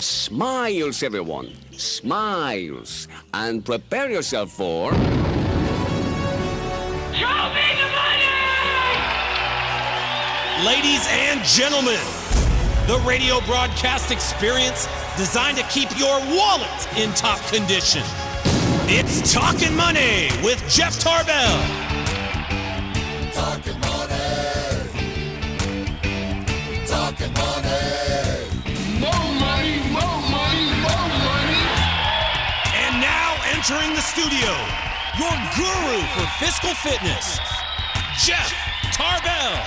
Smiles, everyone. Smiles. And prepare yourself for... Show me the money! Ladies and gentlemen, the radio broadcast experience designed to keep your wallet in top condition. It's Talkin' Money with Jeff Tarbell. Talkin' money. Talkin' money. More money, more money, more money. And now entering the studio, your guru for fiscal fitness, Jeff Tarbell.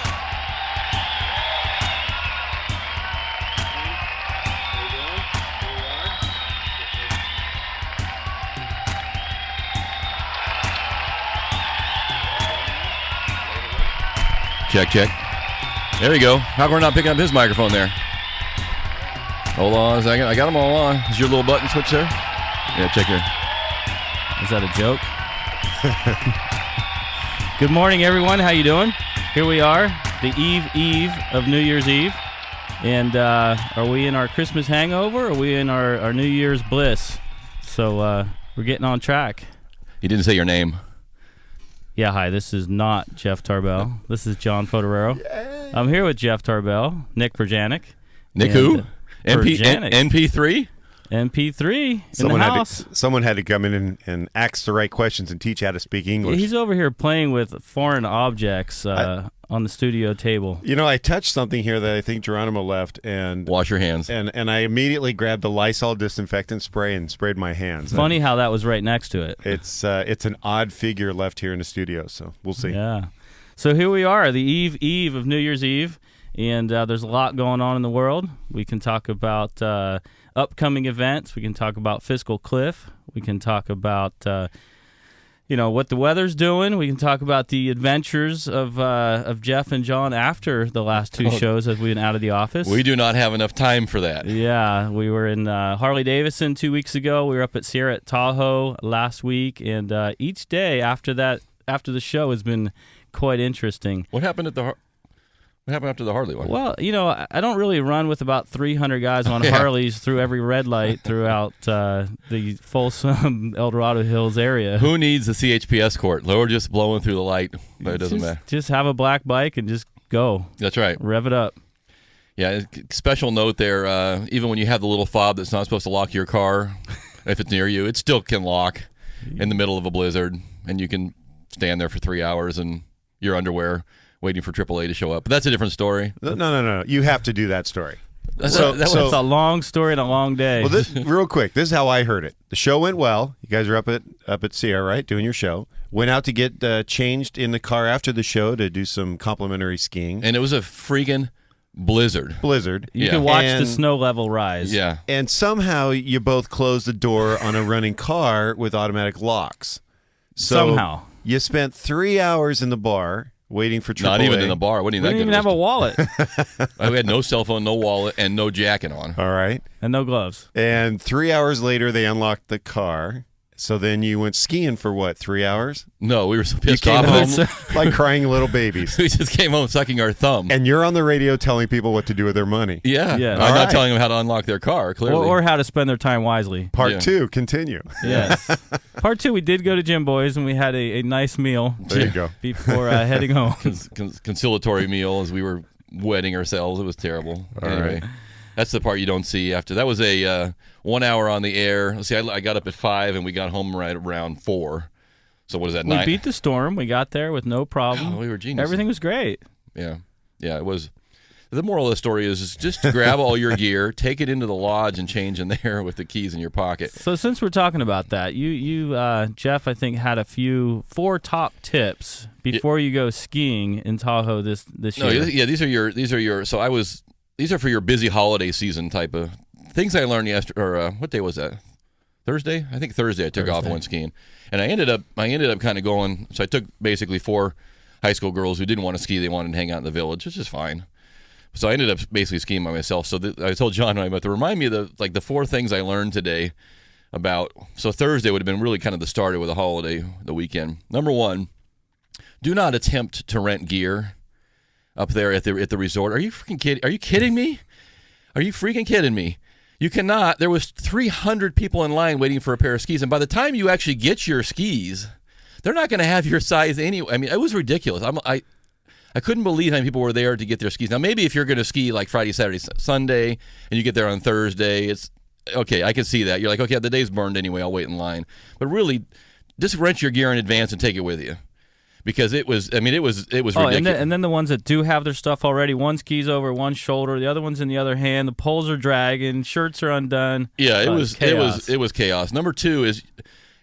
Check, check. There we go. How come we're not picking up his microphone there? Hold on a second. I got them all on. Is your little button switch there? Yeah, check here. Is that a joke? Good morning, everyone. How you doing? Here we are, the eve of New Year's Eve. And are we in our Christmas hangover, or are we in our New Year's bliss? So we're getting on track. You didn't say your name. Yeah, hi, this is not Jeff Tarbell. This is John Foderero. Yay. I'm here with Jeff Tarbell, Nick Perjanik. Nick who? NP3? NP3 in the house. Someone had to come in and ask the right questions and teach how to speak English. He's over here playing with foreign objects on the studio table. You know, I touched something here that I think Geronimo left, and wash your hands. And I immediately grabbed the Lysol disinfectant spray and sprayed my hands. Funny how that was right next to it. It's an odd figure left here in the studio, so we'll see. Yeah. So here we are, the eve of New Year's Eve, and there's a lot going on in the world. We can talk about upcoming events. We can talk about fiscal cliff. We can talk about what the weather's doing. We can talk about the adventures of Jeff and John after the last two shows as we've been out of the office. We do not have enough time for that. Yeah, we were in Harley-Davidson 2 weeks ago. We were up at Sierra at Tahoe last week, and each day after the show has been quite interesting. What happened after the Harley one? Well, I don't really run with about 300 guys on Harleys through every red light throughout the Folsom, El Dorado Hills area. Who needs a CHPS court? We're just blowing through the light, but it doesn't matter. Just have a black bike and just go. That's right. Rev it up. Yeah, special note there, even when you have the little fob that's not supposed to lock your car, if it's near you, it still can lock in the middle of a blizzard, and you can stand there for 3 hours in your underwear waiting for AAA to show up. But that's a different story. No. You have to do that story. It's a long story and a long day. Well, real quick, this is how I heard it. The show went well. You guys are up at Sierra, right, doing your show. Went out to get changed in the car after the show to do some complimentary skiing. And it was a freaking blizzard. You can watch the snow level rise. Yeah. And somehow you both closed the door on a running car with automatic locks. So somehow. You spent 3 hours in the bar waiting for AAA. Not even in the bar. We didn't even have a wallet. We had no cell phone, no wallet, and no jacket on. All right. And no gloves. And 3 hours later, they unlocked the car. So then you went skiing for what, 3 hours? No, we were so pissed off. Like crying little babies. We just came home sucking our thumb. And you're on the radio telling people what to do with their money. Yeah. I'm not telling them how to unlock their car, clearly. Or how to spend their time wisely. Part 2, continue. Yes. Part 2, we did go to Jim Boy's, and we had a nice meal. There you go. Before heading home. Conciliatory meal as we were wetting ourselves. It was terrible. Anyway. Right. That's the part you don't see after. That was a 1 hour on the air. Let's see, I got up at 5 and we got home right around 4. So what is that, 9? We beat the storm. We got there with no problem. Oh, we were geniuses. Everything was great. Yeah, it was. The moral of the story is just grab all your gear, take it into the lodge, and change in there with the keys in your pocket. So since we're talking about that, you Jeff, I think, had 4 top tips before you go skiing in Tahoe this year. Yeah, these are your. So these are for your busy holiday season type of things I learned yesterday. Or what day was that? Thursday? I think Thursday I took off and went skiing. And I ended up kind of going. So I took basically 4 high school girls who didn't want to ski. They wanted to hang out in the village, which is fine. So I ended up basically skiing by myself. So I told John and I, but to remind me of the 4 things I learned today about. So Thursday would have been really kind of the start of the weekend. Number 1, do not attempt to rent gear up there at the resort. Are you freaking kidding? Are you kidding me? Are you freaking kidding me? You cannot. There was 300 people in line waiting for a pair of skis, and by the time you actually get your skis, they're not going to have your size anyway. I mean, it was ridiculous. I couldn't believe how many people were there to get their skis. Now, maybe if you're going to ski like Friday, Saturday, Sunday, and you get there on Thursday, it's okay. I can see that. You're like, okay, the day's burned anyway. I'll wait in line. But really, just rent your gear in advance and take it with you, because it was ridiculous. And then the ones that do have their stuff already, one ski's over one shoulder, the other one's in the other hand. The poles are dragging, shirts are undone. Yeah, it was chaos. Number 2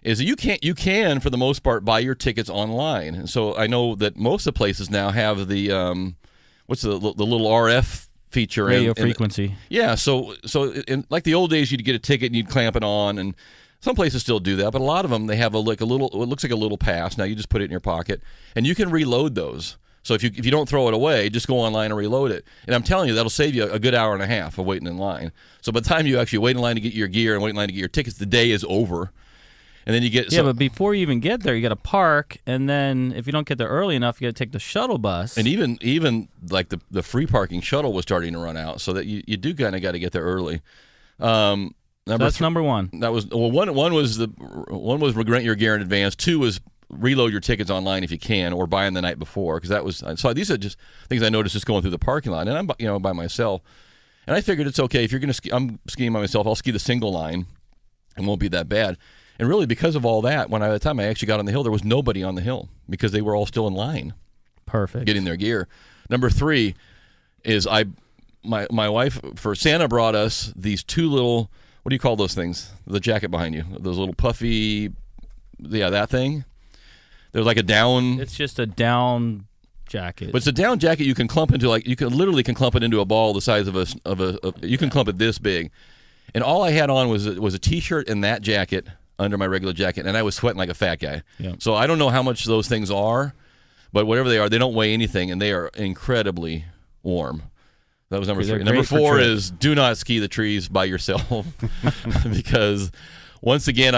is you can for the most part buy your tickets online. And so I know that most of the places now have the what's the little RF feature, radio frequency. Yeah, so in like the old days, you'd get a ticket and you'd clamp it on, and some places still do that, but a lot of them they have what looks like a little pass. Now you just put it in your pocket, and you can reload those. So if you don't throw it away, just go online and reload it. And I'm telling you, that'll save you a good hour and a half of waiting in line. So by the time you actually wait in line to get your gear and wait in line to get your tickets, the day is over. And then you get but before you even get there, you got to park, and then if you don't get there early enough, you got to take the shuttle bus. And even like the free parking shuttle was starting to run out, so that you do kind of got to get there early. That's number 1. That was one was rent your gear in advance. 2 was reload your tickets online if you can, or buy them the night before, because that was so. These are just things I noticed just going through the parking lot, and I'm by myself, and I figured it's okay if you're going to ski. I'm skiing by myself. I'll ski the single line, and won't be that bad. And really, because of all that, by the time I actually got on the hill, there was nobody on the hill because they were all still in line. Perfect. Getting their gear. Number 3 is my wife, for Santa, brought us these 2 little, what do you call those things? The jacket behind you. Those little puffy, that thing. They're like a down. It's just a down jacket. But it's a down jacket you can clump into, you can literally clump it into a ball the size of you can clump it this big. And all I had on was a T-shirt and that jacket under my regular jacket, and I was sweating like a fat guy. Yeah. So I don't know how much those things are, but whatever they are, they don't weigh anything, and they are incredibly warm. That was number 3. Number 4 is do not ski the trees by yourself, because once again,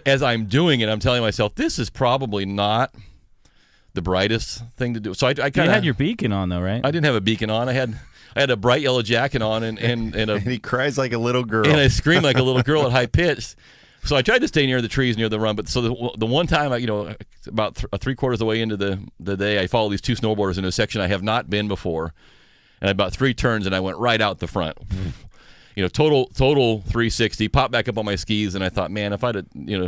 as I'm doing it, I'm telling myself this is probably not the brightest thing to do. So I kind of had your beacon on though, right? I didn't have a beacon on. I had a bright yellow jacket on, and And he cries like a little girl. and I scream like a little girl at high pitch. So I tried to stay near the trees, near the run, but so the one time, about 3/4 of the way into the day, I followed these 2 snowboarders in a section I have not been before, and about 3 turns, and I went right out the front. Total 360, popped back up on my skis, and I thought, man, if I'd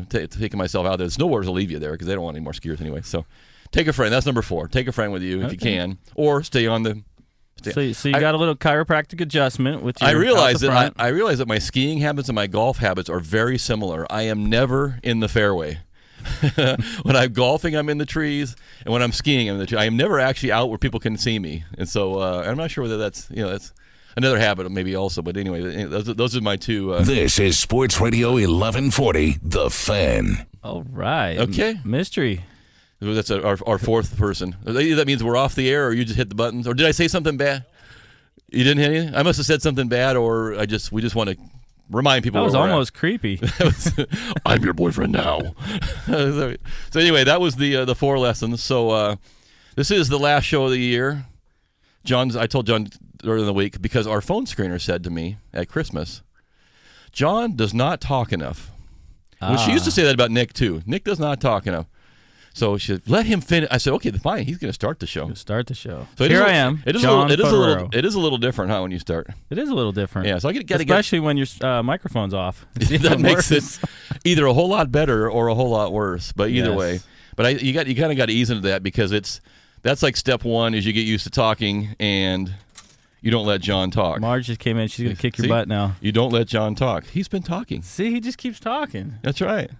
taken myself out there, the snowboarders will leave you there because they don't want any more skiers anyway. So take a friend. That's number 4. Take a friend with you if you can, or stay on the. So you got a little chiropractic adjustment with your I realize front. I realize that my skiing habits and my golf habits are very similar. I am never in the fairway. When I'm golfing, I'm in the trees, and when I'm skiing, I'm in the trees. I am never actually out where people can see me, and so I'm not sure whether that's another habit maybe also. But anyway, those are my 2. This is Sports Radio 1140, The Fan. All right. Okay. Mystery. That's our 4th person. That means we're off the air, or you just hit the buttons, or did I say something bad? You didn't hit anything? I must have said something bad, or we just want to remind people. That was almost creepy. I'm your boyfriend now. So anyway, that was the 4 lessons. So this is the last show of the year. I told John earlier in the week, because our phone screener said to me at Christmas, John does not talk enough. Well, she used to say that about Nick too. Nick does not talk enough. So she said, let him finish. I said, okay, fine. He's going to start the show. So here I am. It is a little different, huh, when you start. It is a little different. Yeah, so especially when your microphone's off. That makes it either a whole lot better or a whole lot worse. But either way, but you kind of got to ease into that, because that's like step 1 is you get used to talking and you don't let John talk. Marge just came in. She's going to kick your butt now. You don't let John talk. He's been talking. See, he just keeps talking. That's right.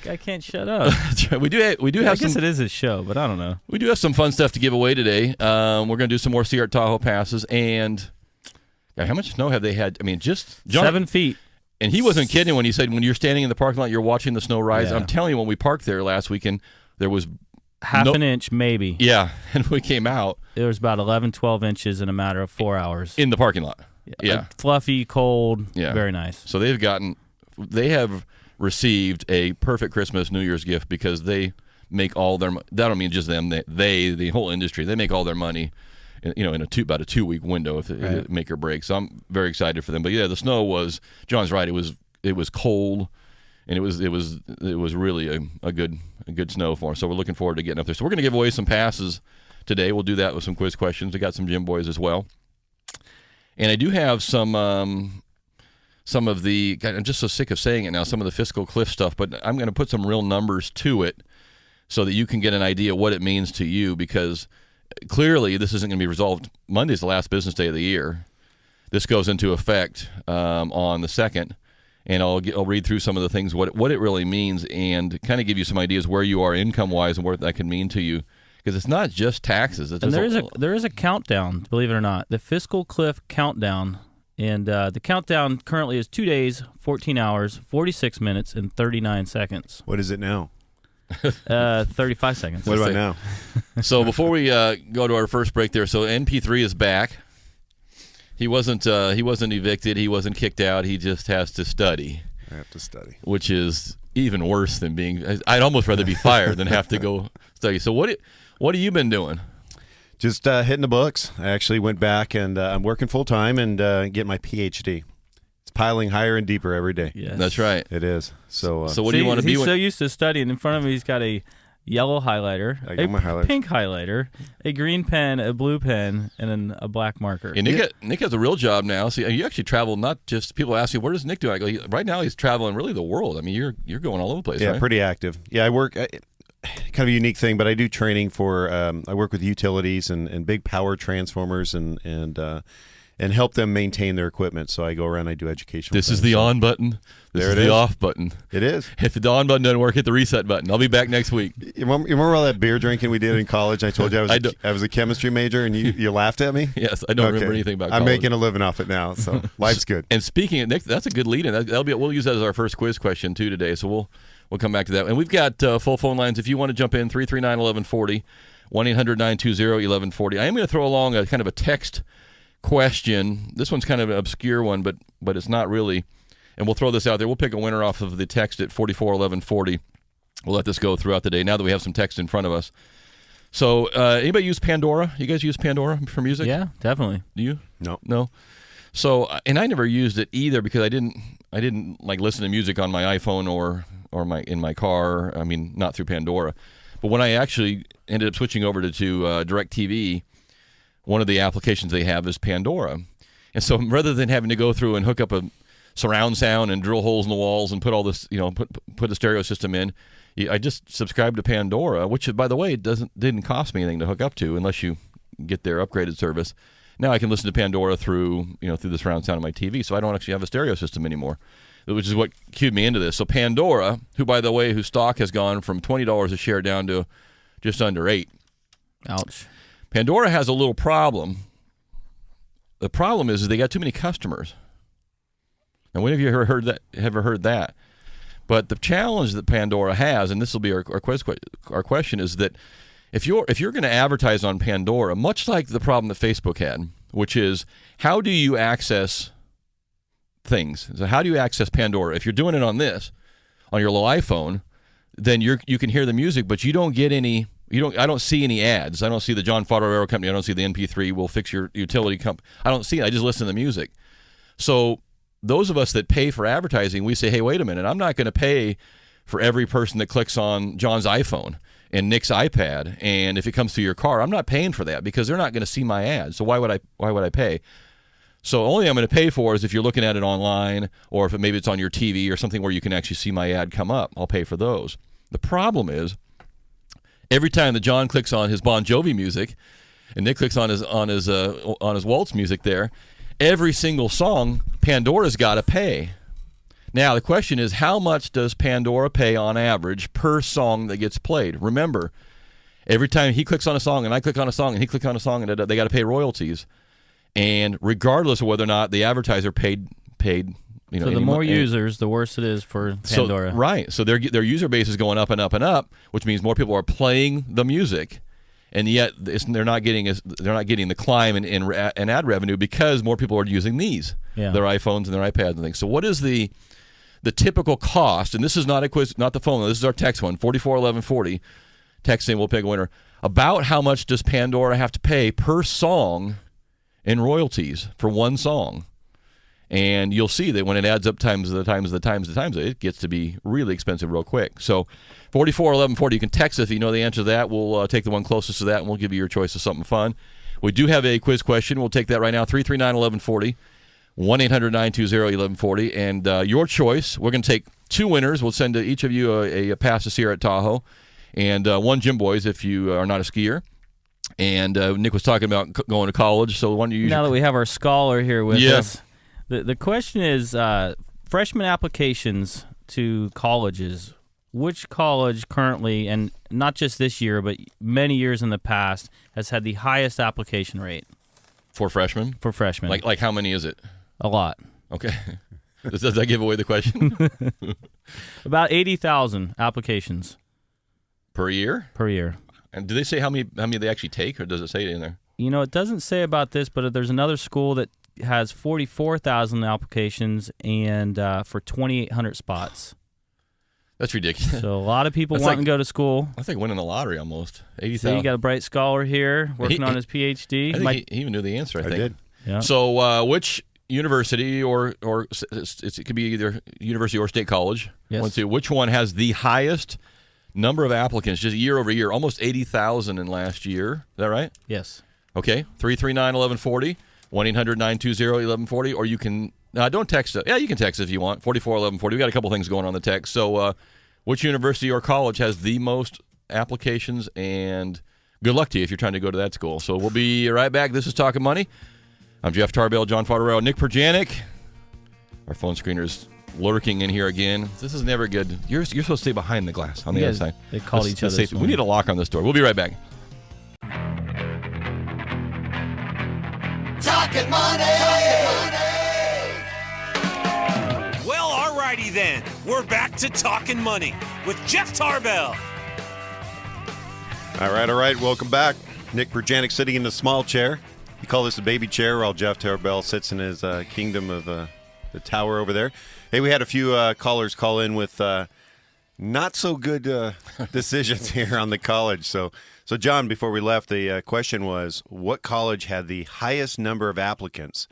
The guy can't shut up. That's right. We do have I guess it is his show, but I don't know. We do have some fun stuff to give away today. We're going to do some more Sea Tahoe passes, and how much snow have they had? I mean, just John, 7 feet. And he wasn't kidding when he said when you're standing in the parking lot, you're watching the snow rise. Yeah. I'm telling you, when we parked there last weekend, there was half an inch maybe. Yeah, and we came out. There was about 11, 12 inches in a matter of 4 hours. In the parking lot. Yeah. Fluffy, cold, yeah. Very nice. So they have received a perfect Christmas, New Year's gift, because they make all their, that don't mean just them, they the whole industry, they make all their money in about a 2-week window if it make or break. So I'm very excited for them. But yeah, the snow was. John's right. It was cold, and it was really a good snow for us. So we're looking forward to getting up there. So we're going to give away some passes today. We'll do that with some quiz questions. We got some gym boys as well, and I do have some of the. God, I'm just so sick of saying it now. Some of the Fiscal Cliff stuff, but I'm going to put some real numbers to it so that you can get an idea what it means to you, because clearly this isn't going to be resolved. Monday's the last business day of the year. This goes into effect on the 2nd, and I'll read through some of the things, what it really means, and kind of give you some ideas where you are income-wise and what that can mean to you, because it's not just taxes. It's and there is a countdown, believe it or not, the Fiscal Cliff countdown, and the countdown currently is 2 days, 14 hours, 46 minutes, and 39 seconds. What is it now? 35 seconds. What about now? So before we go to our first break there, so NP3 is back. He wasn't evicted. He wasn't kicked out. He just has to study. I have to study. Which is even worse than being – I'd almost rather be fired than have to go study. So what have you been doing? Just hitting the books. I actually went back, and I'm working full-time and getting my PhD. It's piling higher and deeper every day. Yes. That's right. It is. So what do you want to be? He's so used to studying. In front of him, he's got a yellow highlighter, I got my highlighter. Pink highlighter, a green pen, a blue pen, and then a black marker. And Nick has a real job now. So you actually travel, not just people ask you, where does Nick do? I go, right now he's traveling really the world. I mean, you're going all over the place, yeah, right? pretty active. Yeah, I work kind of a unique thing, but I do training for. I work with utilities and big power transformers and help them maintain their equipment. So I go around, I do education. This is the on button. This is the off button. It is. If the on button doesn't work, hit the reset button. I'll be back next week. You remember all that beer drinking we did in college? I told you I was a chemistry major, and you laughed at me? Yes, I don't remember anything about college. I'm making a living off it now, so life's good. And speaking of Nick, that's a good lead-in. We'll use that as our first quiz question, too, today. So we'll come back to that. And we've got full phone lines. If you want to jump in, 339-1140, 1-800-920-1140. I am going to throw along a kind of a text question. This one's kind of an obscure one, but it's not really. And we'll throw this out there. We'll pick a winner off of the text at 441140. We'll let this go throughout the day now that we have some text in front of us. So anybody use Pandora? You guys use Pandora for music? Yeah, definitely. Do you? No. So, and I never used it either because I didn't like listen to music on my iPhone or in my car. I mean, not through Pandora. But when I actually ended up switching over to DirecTV, one of the applications they have is Pandora. And so rather than having to go through and hook up a surround sound and drill holes in the walls and put all this, put the stereo system in, I just subscribed to Pandora, which, by the way, didn't cost me anything to hook up to unless you get their upgraded service. Now I can listen to Pandora through the surround sound of my TV, so I don't actually have a stereo system anymore, which is what cued me into this. So Pandora, whose stock has gone from $20 a share down to just under $8. Ouch. Pandora has a little problem. The problem is they got too many customers. Now, when have you ever heard that? But the challenge that Pandora has, and this will be our question, is that if you're going to advertise on Pandora, much like the problem that Facebook had, which is how do you access things? So how do you access Pandora? If you're doing it on your little iPhone, then you can hear the music, but you don't get any. I don't see any ads. I don't see the John Fodorero Company. I don't see the NP3 will fix your utility company. I don't see it. I just listen to the music. So those of us that pay for advertising, we say, hey, wait a minute. I'm not going to pay for every person that clicks on John's iPhone and Nick's iPad. And if it comes to your car, I'm not paying for that because they're not going to see my ads. So why would I pay? So only thing I'm going to pay for is if you're looking at it online or if maybe it's on your TV or something where you can actually see my ad come up. I'll pay for those. The problem is, every time that John clicks on his Bon Jovi music, and Nick clicks on his waltz music there, every single song Pandora's got to pay. Now the question is, how much does Pandora pay on average per song that gets played? Remember, every time he clicks on a song and I click on a song and he clicks on a song, and they got to pay royalties. And regardless of whether or not the advertiser paid. So the more users, the worse it is for Pandora. Right. So their user base is going up and up and up, which means more people are playing the music, and yet they're not getting the climb in ad revenue because more people are using their iPhones and their iPads and things. So what is the typical cost? And this is not a quiz, not the phone. This is our text one, 441140. Text in, we'll pick a winner. about how much does Pandora have to pay per song in royalties for one song. And you'll see that when it adds up times, it gets to be really expensive real quick. So 441140, you can text if you know the answer to that. We'll take the one closest to that, and we'll give you your choice of something fun. We do have a quiz question. We'll take that right now, 339-1140, 1-800-920-1140. And your choice, we're going to take two winners. We'll send to each of you a pass to see her at Tahoe, and one Gym Boys if you are not a skier. And Nick was talking about going to college. So why don't you... Now that we have our scholar here with Yeah. us, the question is freshman applications to colleges. Which college currently, and not just this year, but many years in the past, has had the highest application rate For freshmen? for freshmen? Like how many is it? A lot. Okay. Does that give away the question? About 80,000 applications Per year? per year. And do they say how many they actually take, or does it say it in there? You know, it doesn't say about this, but there's another school that has 44,000 applications and for 2,800 spots. That's ridiculous. So a lot of people That's want like- to go to school. That's like winning the lottery almost. 80,000. So you got a bright scholar here working on his PhD. I think he even knew the answer, I think. did. Yeah. So which university or it could be either university or state college. Yes. Let's see, which one has the highest number of applicants just year over year? Almost 80,000 in last year. Is that right? Yes. Okay. 339-1140, 1-800-920-1140, or you can don't text it. Yeah, you can text if you want. 441140. We got a couple things going on the text. So which university or college has the most applications, and good luck to you if you're trying to go to that school. So we'll be right back. This is Talkin' Money. I'm Jeff Tarbell, John Fodorero, Nick Perjanik. Our phone screener's lurking in here again. This is never good. You're supposed to stay behind the glass on the You other guys- side. they called each other this We morning. need a lock on this door. We'll be right back. Talkin' money. Well, alrighty then. We're back to Talkin' Money with Jeff Tarbell. All right. Welcome back. Nick Perjanik sitting in the small chair. You call this a baby chair, while Jeff Tarbell sits in his kingdom of the tower over there. Hey, we had a few callers call in with not so good decisions here on the college. So John, before we left, the question was, what college had the highest number of applicants?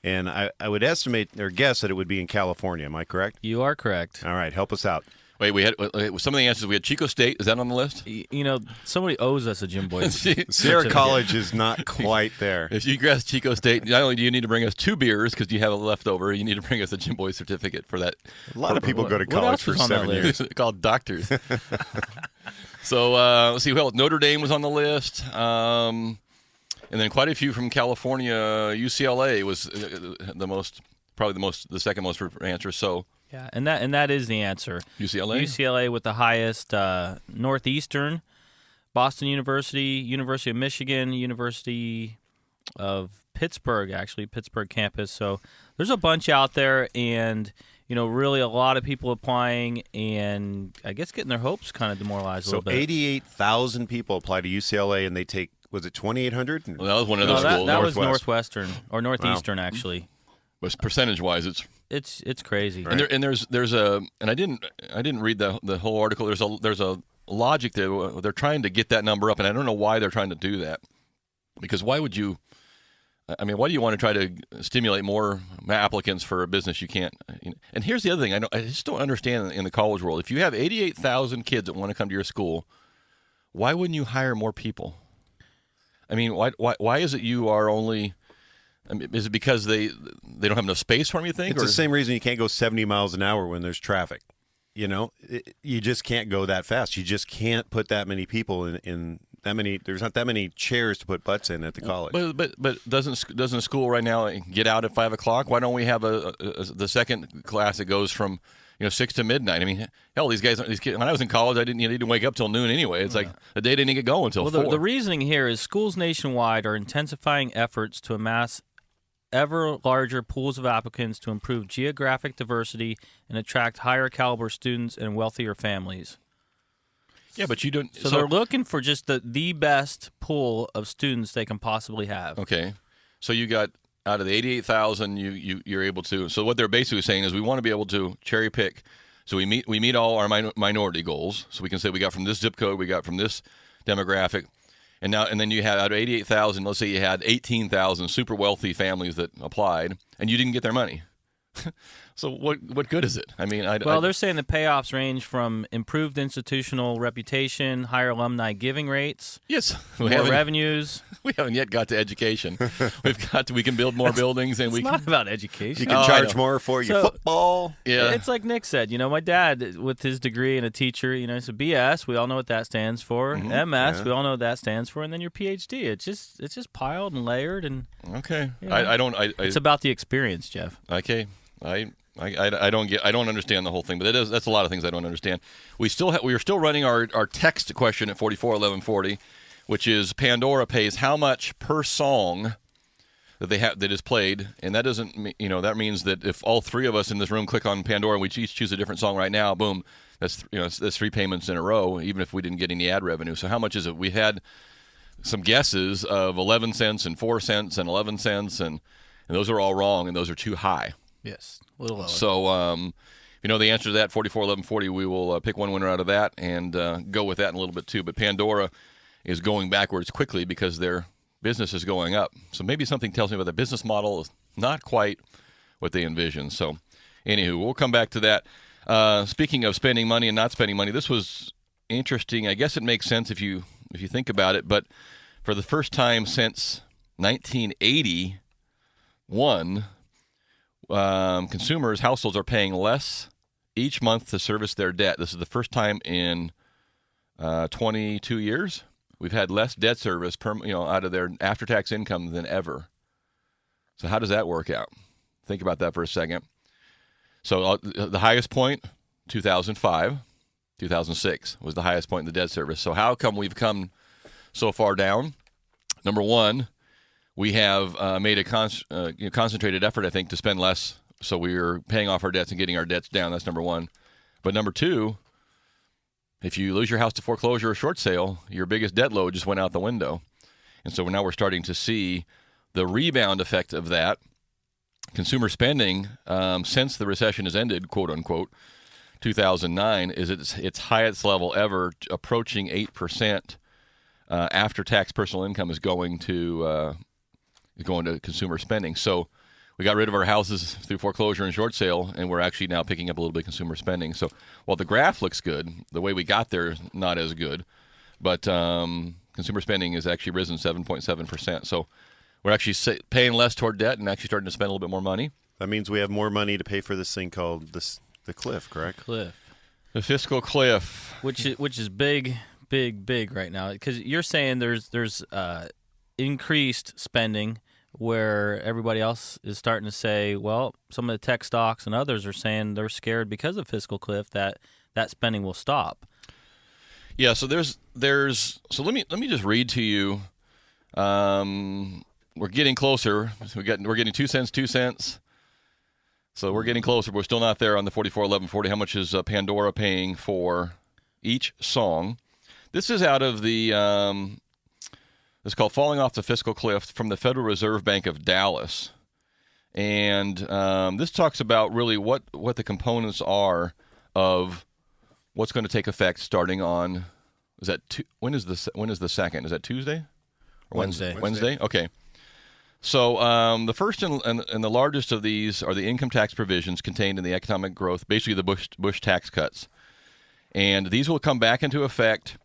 And I would estimate or guess that it would be in California. Am I correct? You are correct. All right, help us out. Wait, we had some of the answers. We had Chico State. Is that on the list? You know, somebody owes us a Gym Boys. Sierra College is not quite there. If you guess Chico State, not only do you need to bring us 2 beers because you have a leftover, you need to bring us a Gym Boy certificate for that. A lot of people go to what college else for was on that 7 list? years. Called doctors. So let's see. Well, Notre Dame was on the list, and then quite a few from California. UCLA was the second most answer. So Yeah, and that is the answer. UCLA? UCLA with the highest. Northeastern, Boston University, University of Michigan, University of Pittsburgh, actually, Pittsburgh campus. So there's a bunch out there, and really a lot of people applying, and I guess getting their hopes kind of demoralized a So little bit. 88,000 people apply to UCLA, and they take, was it 2,800? well, that was one of No, those schools. that was Northwest. Northwestern or Northeastern actually. But percentage-wise, It's crazy. and there's a, and I didn't read the whole article. There's a logic there. They're trying to get that number up, and I don't know why they're trying to do that. Because why would you? I mean, why do you want to try to stimulate more applicants for a business you can't? And here's the other thing. I just don't understand in the college world. If you have 88,000 kids that want to come to your school, why wouldn't you hire more people? I mean, why is it you are only? I mean, is it because they don't have enough space for them, you think? It's the same reason you can't go 70 miles an hour when there's traffic. You just can't go that fast. You just can't put that many people in that many. There's not that many chairs to put butts in at the college. But doesn't school right now get out at 5 o'clock? Why don't we have the second class that goes from 6 to midnight? I mean, hell, these kids. When I was in college, I didn't wake up till noon anyway. It's like the day didn't get going until 4. The reasoning here is schools nationwide are intensifying efforts to amass ever larger pools of applicants to improve geographic diversity and attract higher caliber students and wealthier families. Yeah, but you don't. So they're looking for just the best pool of students they can possibly have. Okay, so you got out of the 88,000, you're able to. So what they're basically saying is we want to be able to cherry pick. So we meet all our minority goals. So we can say we got from this zip code, we got from this demographic. And then you had out of 88,000, let's say you had 18,000 super wealthy families that applied, and you didn't get their money. So what good is it? I mean, they're saying the payoffs range from improved institutional reputation, higher alumni giving rates, yes, more revenues. We haven't yet got to education. We can build more buildings, and it's not about education. You can charge more for your football. Yeah, it's like Nick said. My dad with his degree and a teacher. It's a BS. We all know what that stands for. MS. We all know what that stands for. And then your PhD. It's just piled and layered and. Okay. It's about the experience, Jeff. Okay. I don't understand the whole thing, but that's a lot of things I don't understand. We are still running our text question at 441140, which is Pandora pays how much per song that is played, and that doesn't that means that if all three of us in this room click on Pandora and we each choose a different song right now, boom, that's that's 3 payments in a row, even if we didn't get any ad revenue. So how much is it? We had some guesses of 11 cents and 4 cents and 11 cents, and those are all wrong, and those are too high. Yes, a little lower. So, if you know the answer to that, 441140, we will pick one winner out of that and go with that in a little bit too. But Pandora is going backwards quickly because their business is going up. So maybe something tells me about the business model is not quite what they envisioned. So, anywho, we'll come back to that. Speaking of spending money and not spending money, this was interesting. I guess it makes sense if you think about it. But for the first time since 1981. Households are paying less each month to service their debt. This is the first time in 22 years we've had less debt service out of their after-tax income than ever. So how does that work out? Think about that for a second. So the highest point, 2005, 2006 was the highest point in the debt service. So how come we've come so far down? Number one, we have made a concentrated effort, I think, to spend less. So we're paying off our debts and getting our debts down. That's number one. But number two, if you lose your house to foreclosure or short sale, your biggest debt load just went out the window. And so now we're starting to see the rebound effect of that. Consumer spending, since the recession has ended, quote unquote, 2009, is its highest level ever, approaching 8%. After-tax personal income is going to consumer spending. So we got rid of our houses through foreclosure and short sale, and we're actually now picking up a little bit of consumer spending. So while the graph looks good, the way we got there is not as good. But consumer spending has actually risen 7.7%. So we're actually paying less toward debt and actually starting to spend a little bit more money. That means we have more money to pay for this thing called the cliff, correct? Cliff. The fiscal cliff. Which is big right now. Because you're saying there's increased spending where everybody else is starting to say, well, some of the tech stocks and others are saying they're scared because of fiscal cliff that spending will stop. Yeah, so so let me just read to you. We're getting closer. We're getting 2 cents. So we're getting closer. We're still not there on the 441140. How much is Pandora paying for each song? This is out of the it's called Falling Off the Fiscal Cliff from the Federal Reserve Bank of Dallas. And this talks about really what the components are of what's going to take effect starting on, when is the second? Is that Tuesday? Or Wednesday? Okay. So the first and the largest of these are the income tax provisions contained in the economic growth, basically the Bush tax cuts. And these will come back into effect.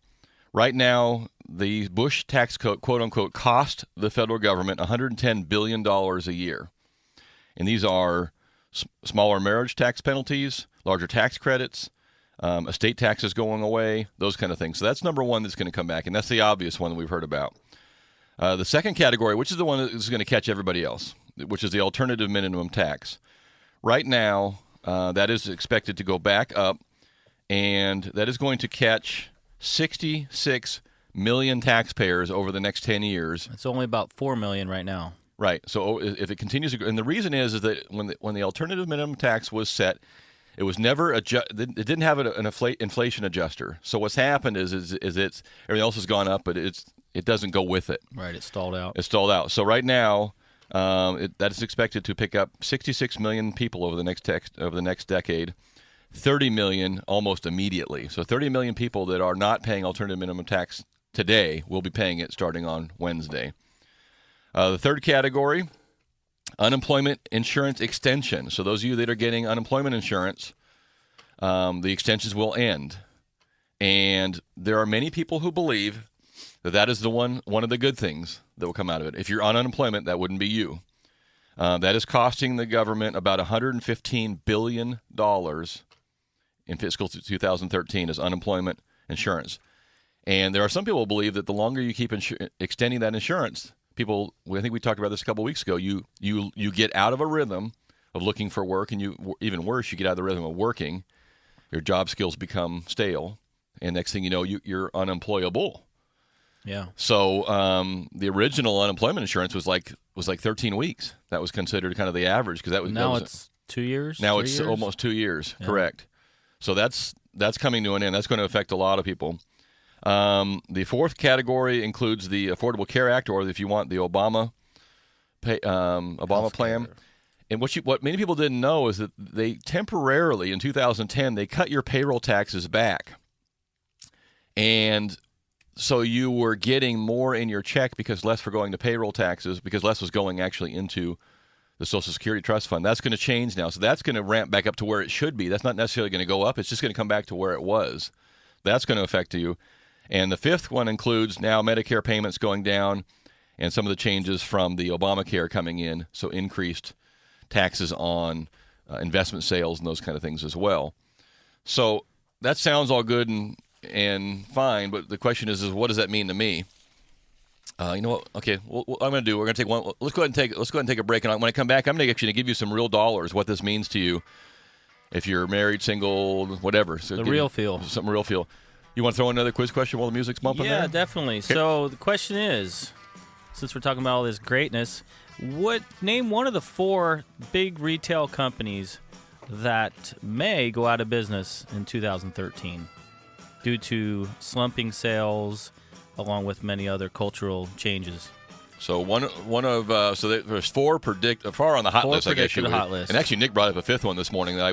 Right now, the Bush tax code, quote unquote, cost the federal government $110 billion a year. And these are smaller marriage tax penalties, larger tax credits, estate taxes going away, those kind of things. So that's number one that's going to come back, and that's the obvious one that we've heard about. The second category, which is the one that is going to catch everybody else, which is the alternative minimum tax. Right now, that is expected to go back up, and that is going to catch 66 million taxpayers over the next 10 years. It's only about 4 million right now. Right. So if it continues to grow, and the reason is that when the alternative minimum tax was set, it was never it didn't have an inflation adjuster. So what's happened is it's everything else has gone up, but it doesn't go with it. Right. It's stalled out. It's stalled out. So right now, that is expected to pick up 66 million people over the next decade. 30 million almost immediately. So 30 million people that are not paying alternative minimum tax today will be paying it starting on Wednesday. The third category, unemployment insurance extension. So those of you that are getting unemployment insurance, the extensions will end. And there are many people who believe that is the one of the good things that will come out of it. If you're on unemployment, that wouldn't be you. That is costing the government about $115 billion in fiscal 2013 as unemployment insurance. And there are some people who believe that the longer you keep extending that insurance, people, I think we talked about this a couple weeks ago, you get out of a rhythm of looking for work, and even worse, you get out of the rhythm of working. Your job skills become stale, and next thing you know, you're unemployable. Yeah. So the original unemployment insurance was like 13 weeks. That was considered kind of the average because it's 2 years. Now it's almost 2 years. Yeah. Correct. So that's coming to an end. That's going to affect a lot of people. The fourth category includes the Affordable Care Act, or if you want the Obama plan. And what many people didn't know is that they temporarily in 2010 they cut your payroll taxes back, and so you were getting more in your check because less were going to payroll taxes, because less was going actually into the Social Security Trust Fund. That's going to change now. So that's going to ramp back up to where it should be. That's not necessarily going to go up. It's just going to come back to where it was. That's going to affect you. And the fifth one includes now Medicare payments going down and some of the changes from the Obamacare coming in, so increased taxes on investment sales and those kind of things as well. So that sounds all good and fine, but the question is what does that mean to me? You know what? Okay, what I'm going to do, we're going to take one. Let's go ahead and take a break, and when I come back, I'm going to give you some real dollars, what this means to you, if you're married, single, whatever. So real feel, something real feel. You want to throw in another quiz question while the music's bumping? Yeah, there? definitely. Okay. So the question is, since we're talking about all this greatness, name one of the 4 big retail companies that may go out of business in 2013 due to slumping sales, along with many other cultural changes. So there's 4 on the hot list. I guess hot list. And actually, Nick brought up a 5th one this morning that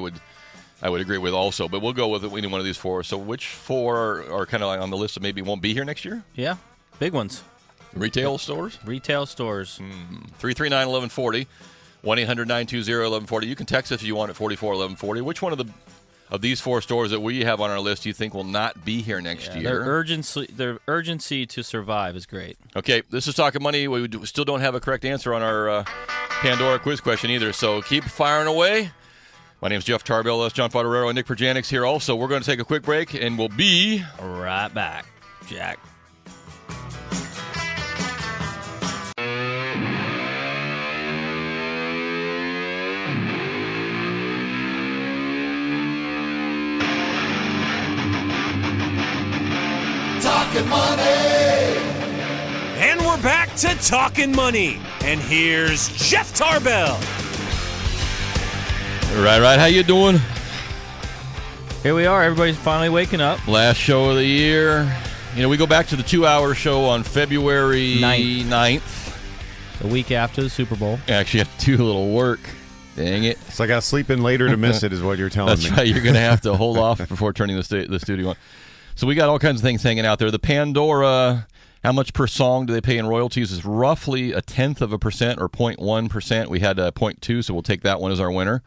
I would agree with also. But we'll go with any one of these 4. So which 4 are kind of on the list that maybe won't be here next year? Yeah, big ones. Retail stores. 339-1140. 1-800-920-1140. You can text us if you want at 441140. Which one of these 4 stores that we have on our list do you think will not be here next year? Their urgency to survive is great. Okay, this is Talkin' Money. We still don't have a correct answer on our Pandora quiz question either, so keep firing away. My name's Jeff Tarbell. That's John Fodorero and Nick Perjanix here also. We're going to take a quick break, and we'll be right back. Jack. Talkin' Money! And we're back to Talkin' Money. And here's Jeff Tarbell. Right. How you doing? Here we are. Everybody's finally waking up. Last show of the year. You know, we go back to the 2-hour show on February 9th. The week after the Super Bowl. I actually have to do a little work. Dang it. So I got to sleep in later to miss it is what you're telling me. That's right. You're going to have to hold off before turning the studio on. So we got all kinds of things hanging out there. The Pandora, how much per song do they pay in royalties, is roughly 1/10% or 0.1%. We had 0.2, so we'll take that one as our winner.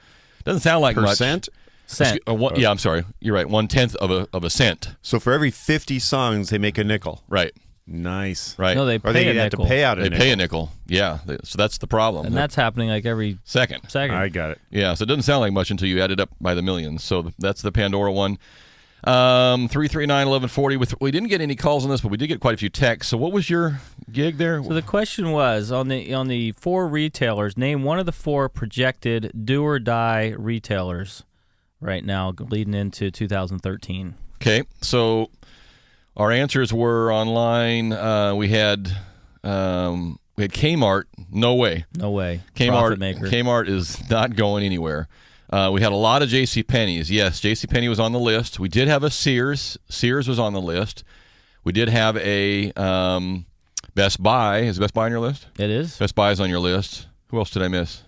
Doesn't sound like Percent? much. Cent. Yeah, I'm sorry. You're right. 1/10 of a cent. So for every 50 songs, they make a nickel. Right. Nice. Right. No, they pay a nickel. Have to pay out a nickel. nickel. They pay a nickel. Yeah. So that's the problem. And that's happening like every second. I got it. Yeah. So it doesn't sound like much until you add it up by the millions. So that's the Pandora one. 339-1140. We didn't get any calls on this, but we did get quite a few texts. So what was your gig there? So the question was on the 4 retailers, name one of the 4 projected do or die retailers right now leading into 2013. Okay, so our answers were online. We had Kmart. No way. Kmart is not going anywhere. We had a lot of JCPenney's. Yes, JCPenney was on the list. We did have a Sears. Sears was on the list. We did have a Best Buy. Is Best Buy on your list? It is. Best Buy is on your list. Who else did I miss?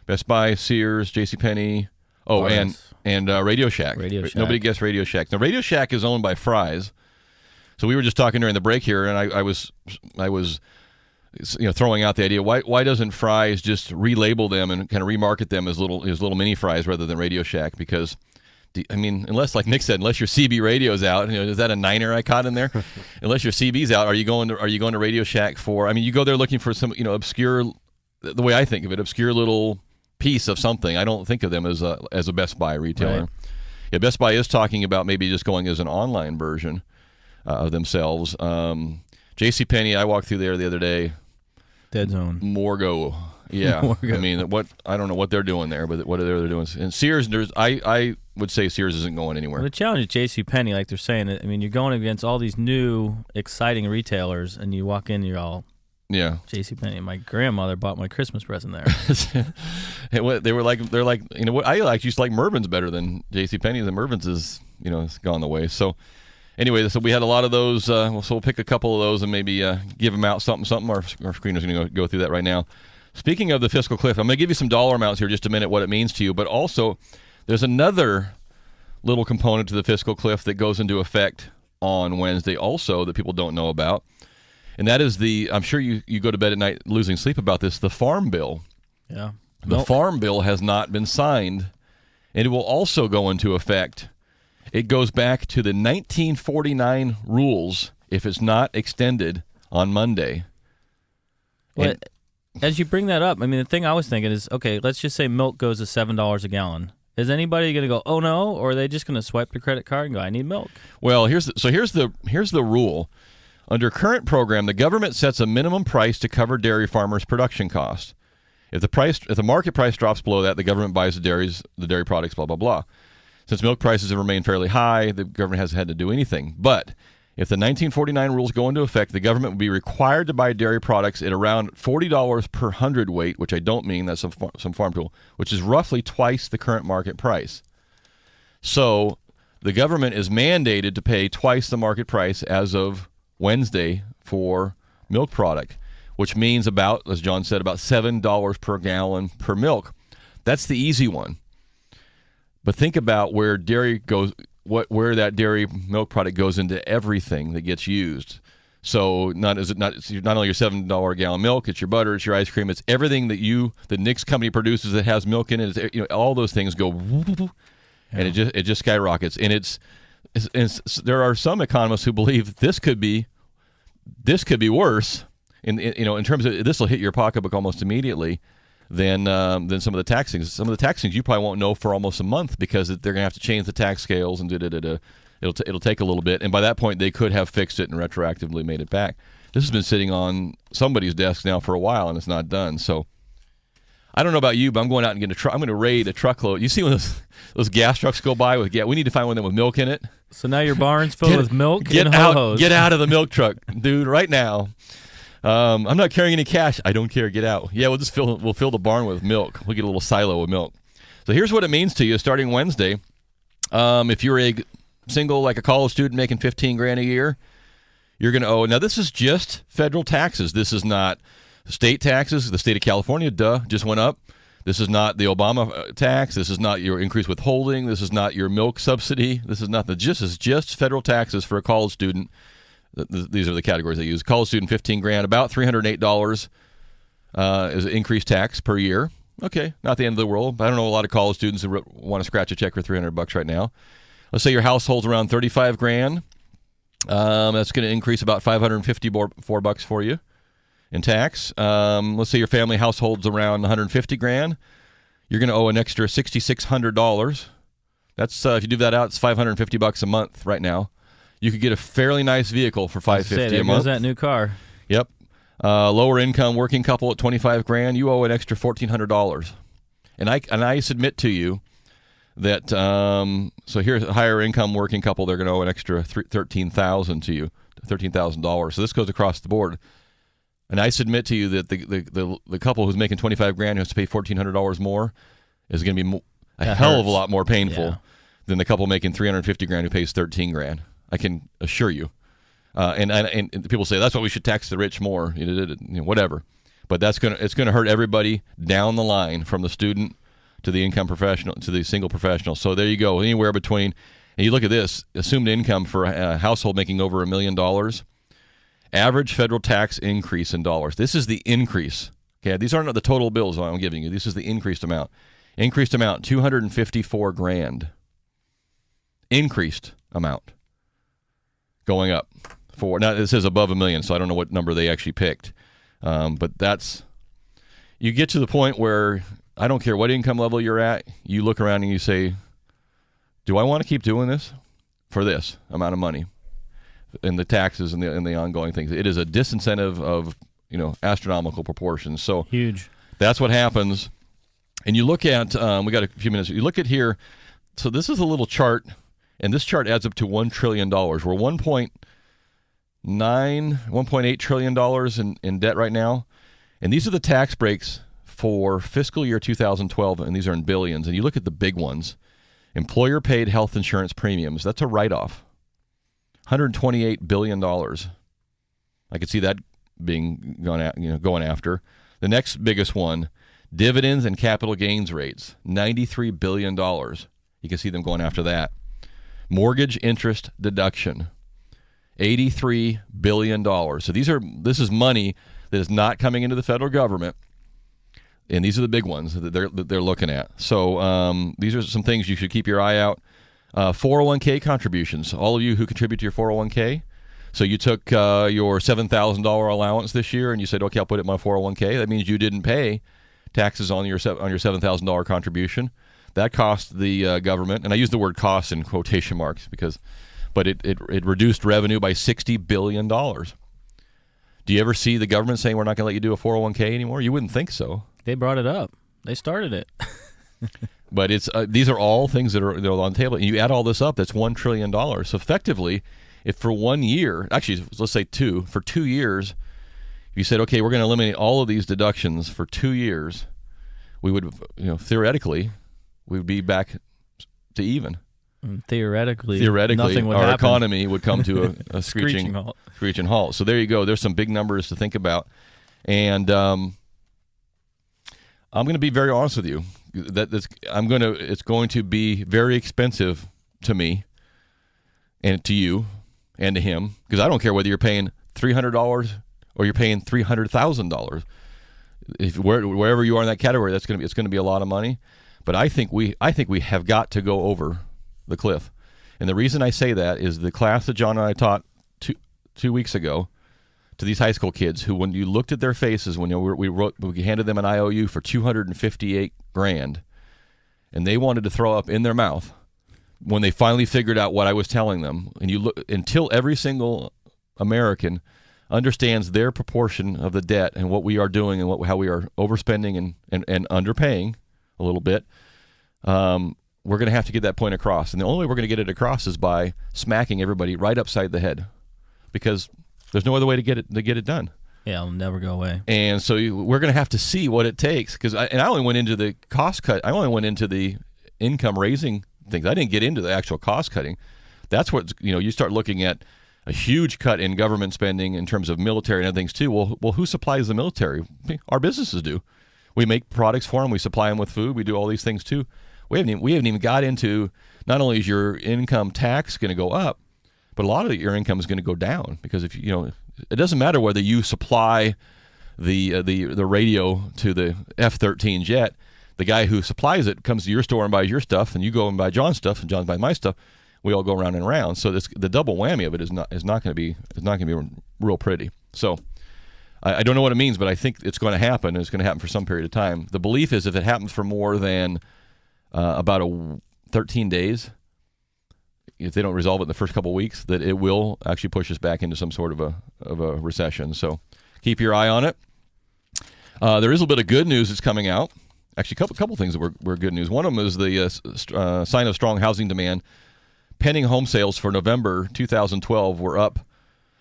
Best Buy, Sears, JCPenney. Oh, and Radio Shack. Radio Shack. Nobody guessed Radio Shack. Now, Radio Shack is owned by Fry's. So we were just talking during the break here, and I was throwing out the idea, why doesn't Fry's just relabel them and kind of remarket them as little mini fries rather than Radio Shack? Because unless, like Nick said, unless your CB radio's out, is that a niner I caught in there? Unless your CB's out, are you going to Radio Shack for? You go there looking for some obscure, the way I think of it, obscure little piece of something. I don't think of them as a Best Buy retailer. Right. Yeah, Best Buy is talking about maybe just going as an online version of themselves. JCPenney, I walked through there the other day. Dead zone. Morgo. Yeah. Morgo. I don't know what they're doing there, but what they're doing. And Sears, I would say Sears isn't going anywhere. Well, the challenge at JCPenney, like they're saying, you're going against all these new, exciting retailers, and you walk in, you're all, yeah, JCPenney. My grandmother bought my Christmas present there. They're like, what I used to like Mervyn's better than JCPenney. And Mervyn's is, it's gone the way. So anyway, so we had a lot of those. So we'll pick a couple of those and maybe give them out something. Our screener's going to go through that right now. Speaking of the fiscal cliff, I'm going to give you some dollar amounts here just a minute, what it means to you. But also, there's another little component to the fiscal cliff that goes into effect on Wednesday also that people don't know about. And that is I'm sure you go to bed at night losing sleep about this, the Farm Bill. Yeah. The Farm Bill has not been signed, and it will also go into effect. It goes back to the 1949 rules if it's not extended on Monday. Well, as you bring that up, the thing I was thinking is, okay, let's just say milk goes to $7 a gallon. Is anybody going to go, oh no, or are they just going to swipe their credit card and go, I need milk? Well, here's the rule. Under current program, the government sets a minimum price to cover dairy farmers' production costs. If the market price drops below that, the government buys the dairy products, blah, blah, blah. Since milk prices have remained fairly high, the government hasn't had to do anything. But if the 1949 rules go into effect, the government would be required to buy dairy products at around $40 per hundredweight, which I don't mean, that's some farm tool, which is roughly twice the current market price. So the government is mandated to pay twice the market price as of Wednesday for milk product, which means about, as John said, about $7 per gallon per milk. That's the easy one. But think about where dairy goes, where that dairy milk product goes into everything that gets used. So not only your $7 a gallon milk, it's your butter, it's your ice cream, it's everything that Nick's company produces that has milk in it. All those things go, and it just skyrockets. And there are some economists who believe this could be worse. In terms of this will hit your pocketbook almost immediately than some of the tax things. Some of the tax things you probably won't know for almost a month because they're going to have to change the tax scales and it'll take a little bit. And by that point, they could have fixed it and retroactively made it back. This has been sitting on somebody's desk now for a while and it's not done. So I don't know about you, but I'm going out and getting I'm going to raid a truckload. You see when those gas trucks go by with gas? We need to find one of them with milk in it. So now your barn's filled with milk and ho-hos. Get out of the milk truck, dude, right now. I'm not carrying any cash. I don't care. Get out. Yeah, we'll fill the barn with milk. We'll get a little silo of milk. So here's what it means to you starting Wednesday. If you're a single, like a college student making $15,000 a year, you're going to owe. Now this is just federal taxes. This is not state taxes. The state of California, just went up. This is not the Obama tax. This is not your increased withholding. This is not your milk subsidy. This is not this is just federal taxes for a college student. These are the categories they use. College student, $15,000, about $308 is increased tax per year. Okay, not the end of the world. I don't know a lot of college students who want to scratch a check for $300 right now. Let's say your household's around $35,000. That's going to increase about $554 for you in tax. Let's say your family household's around $150,000. You're going to owe an extra $6,600. That's if you do that out, it's $550 a month right now. You could get a fairly nice vehicle for $550 a month. That new car. Yep. Lower income working couple at $25,000, you owe an extra $1,400. And I submit to you that so here's a higher income working couple, they're going to owe an extra $13,000 to you, $13,000. So this goes across the board. And I submit to you that the couple who's making $25,000 who has to pay $1,400 more is going to be a hell of a lot more painful than the couple making $350,000 who pays $13,000. I can assure you. And people say that's why we should tax the rich more, whatever. But it's going to hurt everybody down the line, from the student to the income professional to the single professional. So there you go, anywhere between. And you look at this, assumed income for a household making over $1 million, average federal tax increase in dollars. This is the increase. Okay, these aren't the total bills I'm giving you. This is the increased amount. Increased amount, $254,000. Increased amount going up. Now it says above $1 million, so I don't know what number they actually picked. But you get to the point where I don't care what income level you're at, you look around and you say, do I want to keep doing this for this amount of money? And the taxes and the ongoing things. It is a disincentive of astronomical proportions. So huge. That's what happens. And you look at we got a few minutes. You look at here. So this is a little chart, and this chart adds up to $1 trillion. We're $1.8 trillion in debt right now, and these are the tax breaks for fiscal year 2012, and these are in billions. And you look at the big ones: employer paid health insurance premiums. That's a write-off. $128 billion. I could see that being going after. The next biggest one, dividends and capital gains rates, $93 billion. You can see them going after that. Mortgage interest deduction, $83 billion. So this is money that is not coming into the federal government, and these are the big ones that they're looking at. So these are some things you should keep your eye out. 401k contributions. All of you who contribute to your 401k. So you took your $7,000 allowance this year, and you said, "Okay, I'll put it in my 401k." That means you didn't pay taxes on your $7,000 contribution. That cost the government, and I use the word "cost" in quotation marks but it reduced revenue by $60 billion. Do you ever see the government saying we're not going to let you do a 401k anymore? You wouldn't think so. They brought it up. They started it. But these are all things that are on the table. And you add all this up, that's $1 trillion. So effectively, if for 1 year, actually, let's say for 2 years, if you said, okay, we're going to eliminate all of these deductions for 2 years, we would, theoretically, we would be back to even. Theoretically, nothing would happen. Economy would come to a screeching halt. So there you go. There's some big numbers to think about. And I'm going to be very honest with you. It's going to be very expensive to me and to you and to him, because I don't care whether you're paying $300 or you're paying $300,000. Wherever you are in that category, it's going to be a lot of money. But I think we have got to go over the cliff. And the reason I say that is the class that John and I taught two weeks ago to these high school kids, who, when you looked at their faces, when we handed them an IOU for $258,000, and they wanted to throw up in their mouth when they finally figured out what I was telling them. And you look, until every single American understands their proportion of the debt and what we are doing and how we are overspending and underpaying a little bit, we're going to have to get that point across. And the only way we're going to get it across is by smacking everybody right upside the head, because there's no other way to get it done. Yeah, it'll never go away. And so we're going to have to see what it takes. I only went into the cost cut. I only went into the income raising things. I didn't get into the actual cost cutting. That's what, you start looking at a huge cut in government spending in terms of military and other things too. Well, who supplies the military? Our businesses do. We make products for them. We supply them with food. We do all these things too. We haven't even got into, not only is your income tax going to go up, but a lot of your income is going to go down, because if it doesn't matter whether you supply the radio to the F-13 jet. The guy who supplies it comes to your store and buys your stuff, and you go and buy John's stuff, and John buys my stuff. We all go around and around. So the double whammy of it is not going to be real pretty. So I don't know what it means, but I think it's going to happen. And it's going to happen for some period of time. The belief is if it happens for more than about 13 days, if they don't resolve it in the first couple of weeks, that it will actually push us back into some sort of a recession. So keep your eye on it. There is a little bit of good news that's coming out. Actually, a couple things that were good news. One of them is the sign of strong housing demand. Pending home sales for November 2012 were up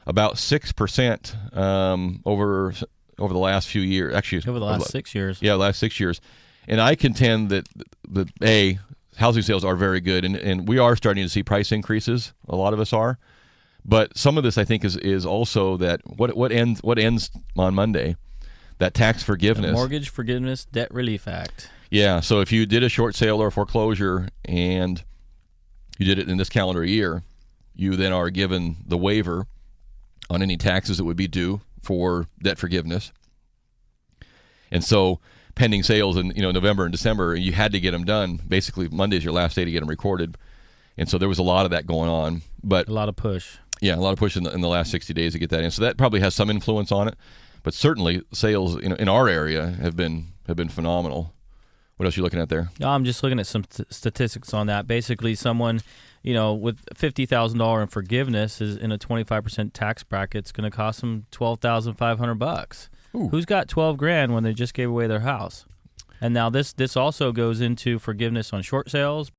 about 6% over the last few years. Actually, over the last 6 years. Yeah, the last 6 years. And I contend that housing sales are very good, and we are starting to see price increases. A lot of us are. But some of this, I think, is also that what ends on Monday, that tax forgiveness. The Mortgage Forgiveness Debt Relief Act. Yeah, so if you did a short sale or a foreclosure and you did it in this calendar year, you then are given the waiver on any taxes that would be due for debt forgiveness. And so pending sales in November and December, you had to get them done. Basically, Monday's your last day to get them recorded. And so there was a lot of that going on. But A lot of push. Yeah, a lot of push in the last 60 days to get that in. So that probably has some influence on it. But certainly sales in our area have been phenomenal. What else are you looking at there? I'm just looking at some statistics on that. Basically, someone, with $50,000 in forgiveness is in a 25% tax bracket. It's going to cost them $12,500. Who's got $12,000 when they just gave away their house? And now this also goes into forgiveness on short sales,